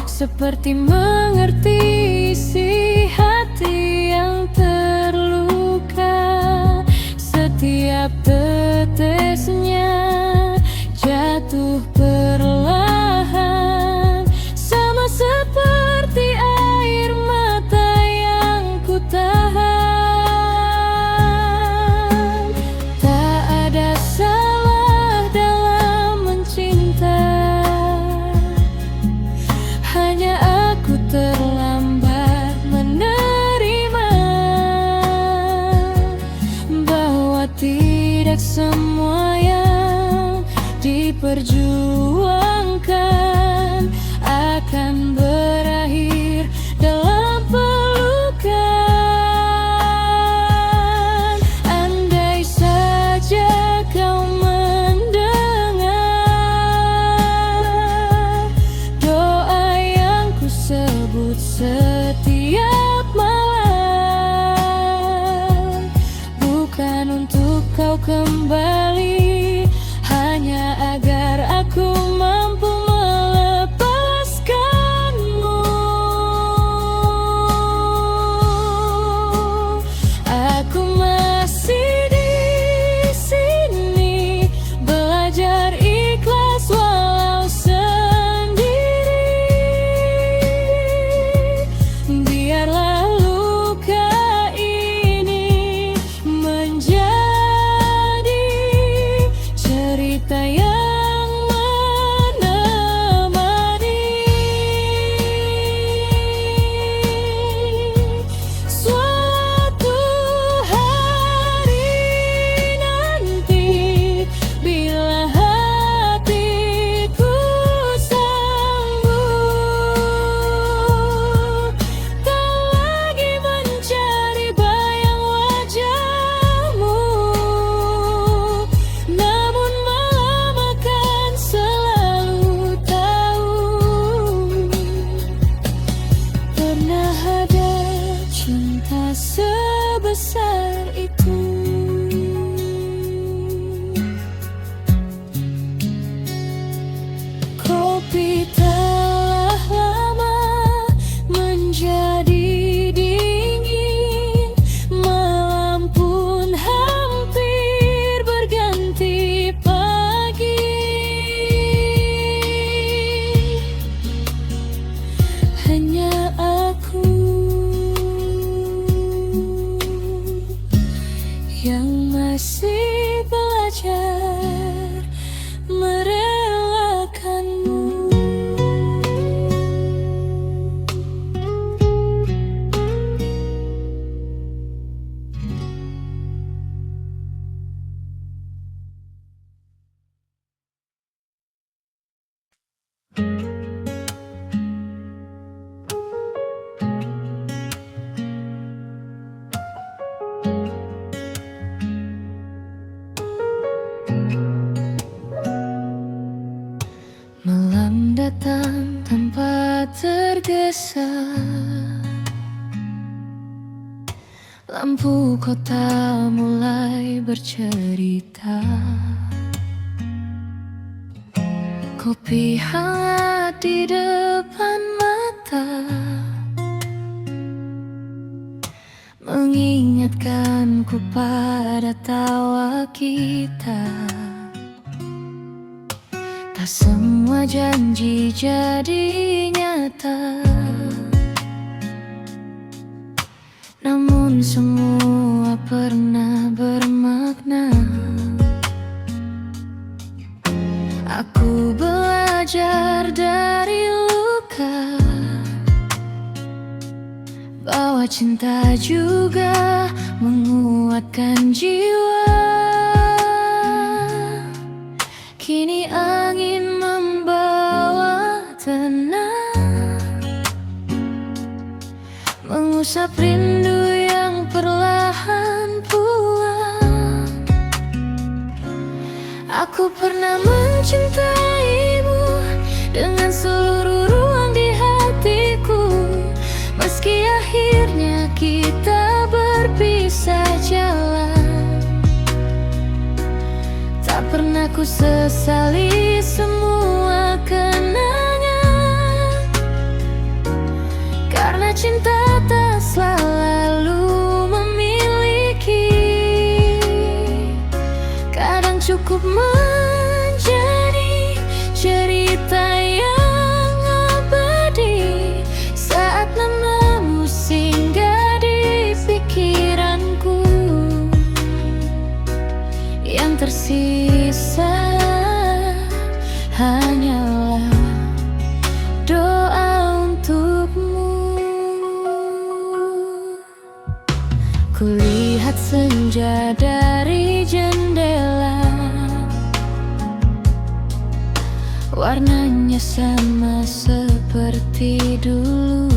seperti mengerti isi hati yang terluka. perjuangkan akan berakhir dalam pelukan. Andai saja kau mendengar doa yang ku sebut setiap malam, bukan untuk kau kembali, hanya agar aku mampu melepaskanmu. Aku masih di sini, belajar ikhlas walau sendiri. Biarlah luka ini menjadi cerita yang menemani. Suatu hari nanti, bila hatiku sembuh, tak lagi mencari bayang wajahmu, namun malam akan selalu tahu, pernah ada cinta sebesar itu. Kopi telah lama menjadi dingin, malam pun hampir berganti pagi. Hanya aku yang masih belajar merelakanmu. Malam datang tanpa tergesa, lampu kota mulai bercerita. Kopi hangat di depan mata mengingatkanku pada tawa kita. Tak semua janji jadi nyata, namun semua pernah bermakna. Aku belajar dari luka bahwa cinta juga menguatkan jiwa. Kini angin membawa tenang, mengusap rindu yang perlahan pulang. Aku pernah mencintaimu dengan seluruh ruang di hatiku, meski akhirnya kita berpisah jalan. Tak pernah ku sesali semua kenangan, karena cinta tak selalu memiliki. Kadang cukup menjadi cerita yang abadi saat namamu singgah di pikiranku. Yang tersisa hanyalah doa untukmu. Kulihat senja dari jendela, warnanya sama seperti dulu.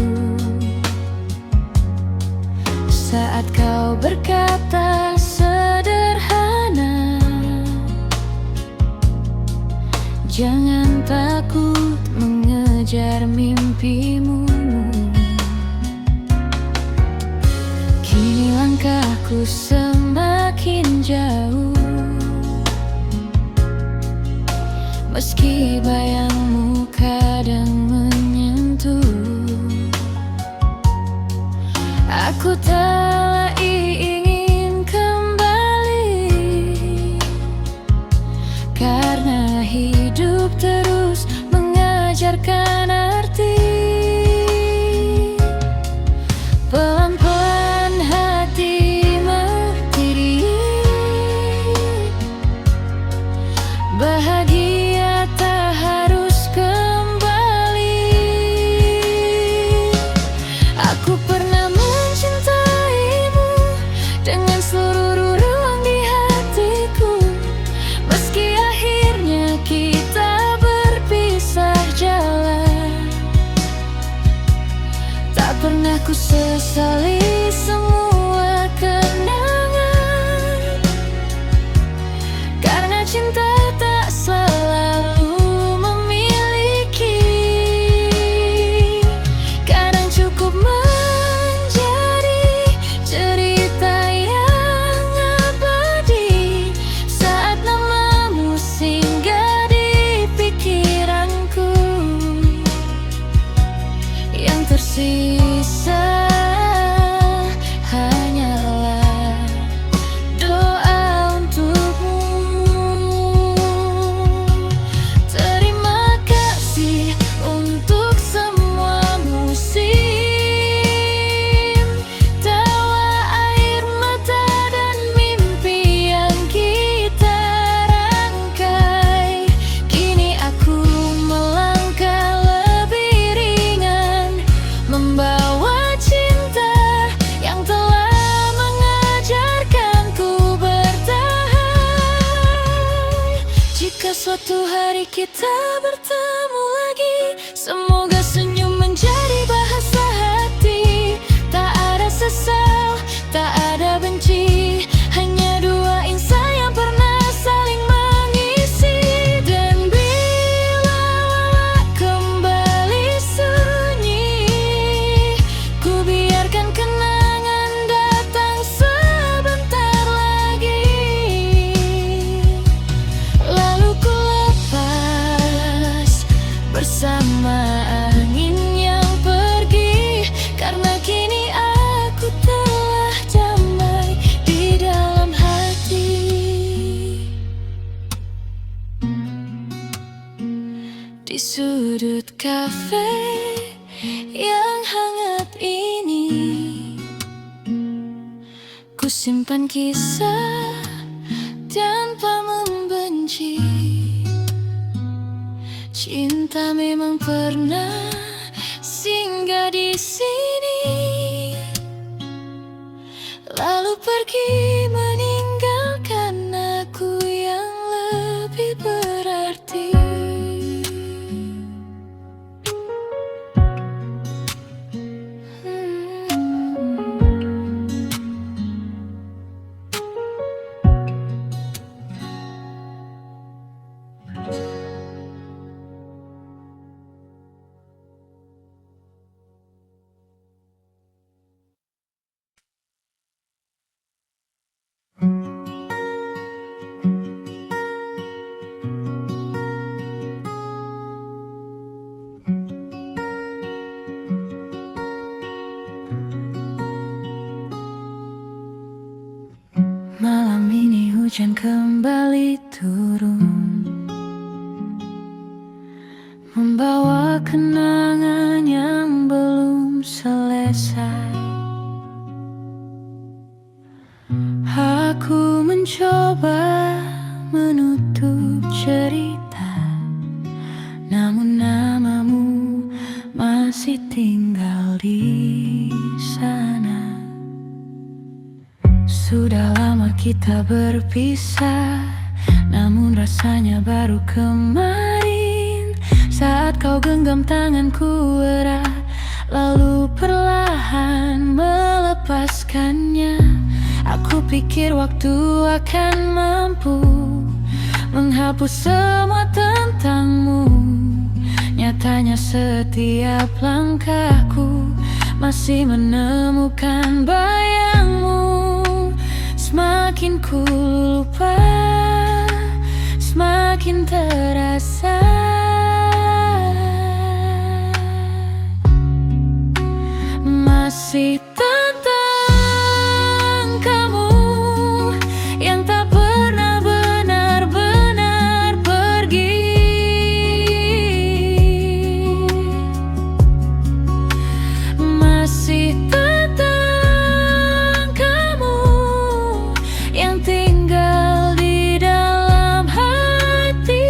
Saat kau berkata sederhana, jangan takut mengejar mimpimu. Kini langkahku semakin jauh, meski bayangmu kadang menyentuh. Aku tak ingin kembali, karena hidup terus mengajarkan arti. Pelan-pelan hati berdiri, bahagia tak harus kembali. Aku pernah mencintaimu dengan seluruh ruang di hatiku, meski akhirnya kita berpisah jalan. Tak pernah ku sesali semua kenangan, karena cinta tak selalu memiliki. Kadang cukup menjadi cerita yang abadi, saat namamu singgah di pikiranku. Yang tersisa hanyalah doa untukmu. Terima kasih untuk semua musim, tawa air mata dan mimpi yang kita rangkai. Kini aku melangkah lebih ringan, membawa cinta yang telah mengajarkanku bertahan. Jika suatu hari kita bertemu lagi, semoga senyum menjadi bahasa hati. Tak ada sesal, tak ada benci, hanya dua insan yang pernah saling mengisi. Dan bila walau kembali sunyi, ku biarkan kenangan datang sebentar lagi. Lalu ku lepas bersama angin yang pergi, karena kini aku telah damai di dalam hati. Di sudut kafe yang hangat ini, ku simpan kisah tanpa membenci. Cinta memang pernah singgah di sini, lalu pergi meninggalkan aku yang lebih berarti. Malam ini hujan kembali turun, membawa kenangan yang belum selesai. Aku mencoba menutup cerita, namun namamu masih tinggal di sana. Sudah lama kita berpisah, namun rasanya baru kemarin. saat kau genggam tanganku erat, lalu perlahan melepaskannya. Aku pikir waktu akan mampu menghapus semua tentangmu. Nyatanya setiap langkahku masih menemukan bayangmu. Semakin ku lupa, semakin terasa. Masih tentang kamu yang tak pernah benar-benar pergi. Masih tentang kamu yang tinggal di dalam hati.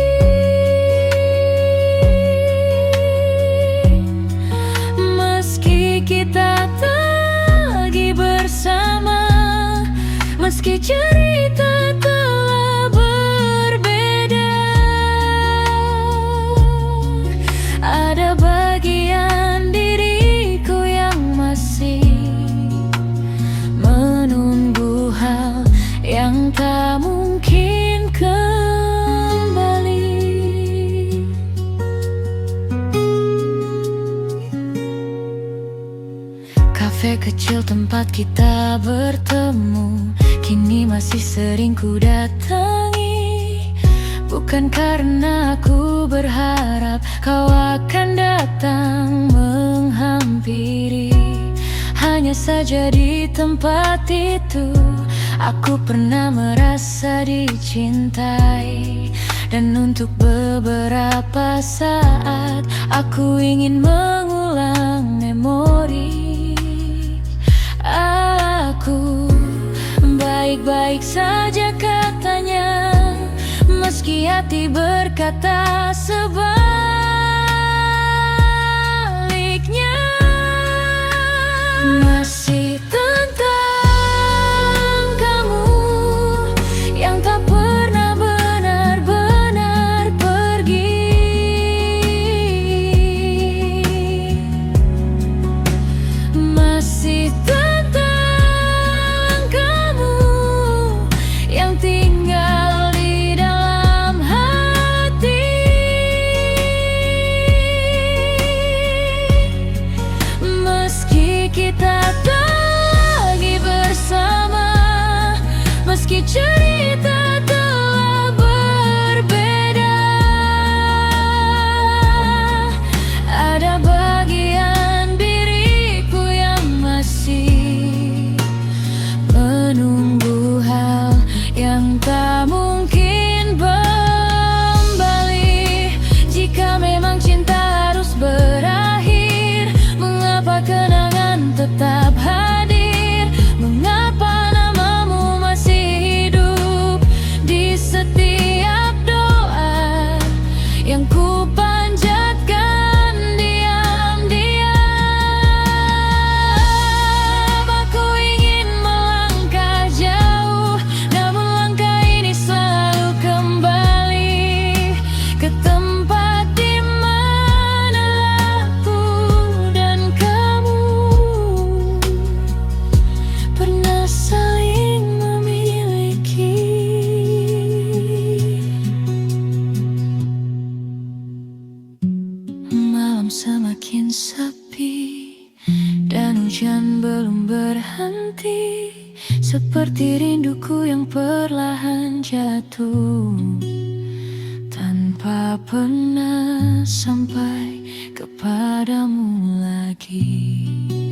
Meski kita lagi bersama, meski cerita telah berbeda, ada bagian diriku yang masih menunggu hal yang tak mungkin kembali. Kafe kecil tempat kita bertemu kini masih sering ku datangi. Bukan karena aku berharap kau akan datang menghampiri. Hanya saja di tempat itu aku pernah merasa dicintai. Dan untuk beberapa saat aku ingin mengulang memori. Aku baik-baik saja katanya, meski hati berkata sebaliknya. Masih tentang kamu yang tak pernah benar-benar pergi. Masih tinggal di dalam hati. Meski kita tak lagi bersama, meski cerita telah berbeda, ada bagian diriku yang masih menunggu hal yang tak mungkin kembali. Jika memang cinta harus berakhir, mengapa kenangan tetap hadir? Mengapa namamu masih hidup di setiap doa yang ku panjatkan diam-diam? Aku ingin melangkah jauh, namun langkah ini selalu kembali ke tempat di mana aku dan kamu pernah saling memiliki. Malam semakin sepi dan hujan belum berhenti, seperti rinduku yang perlahan jatuh tanpa pernah sampai kepadamu lagi.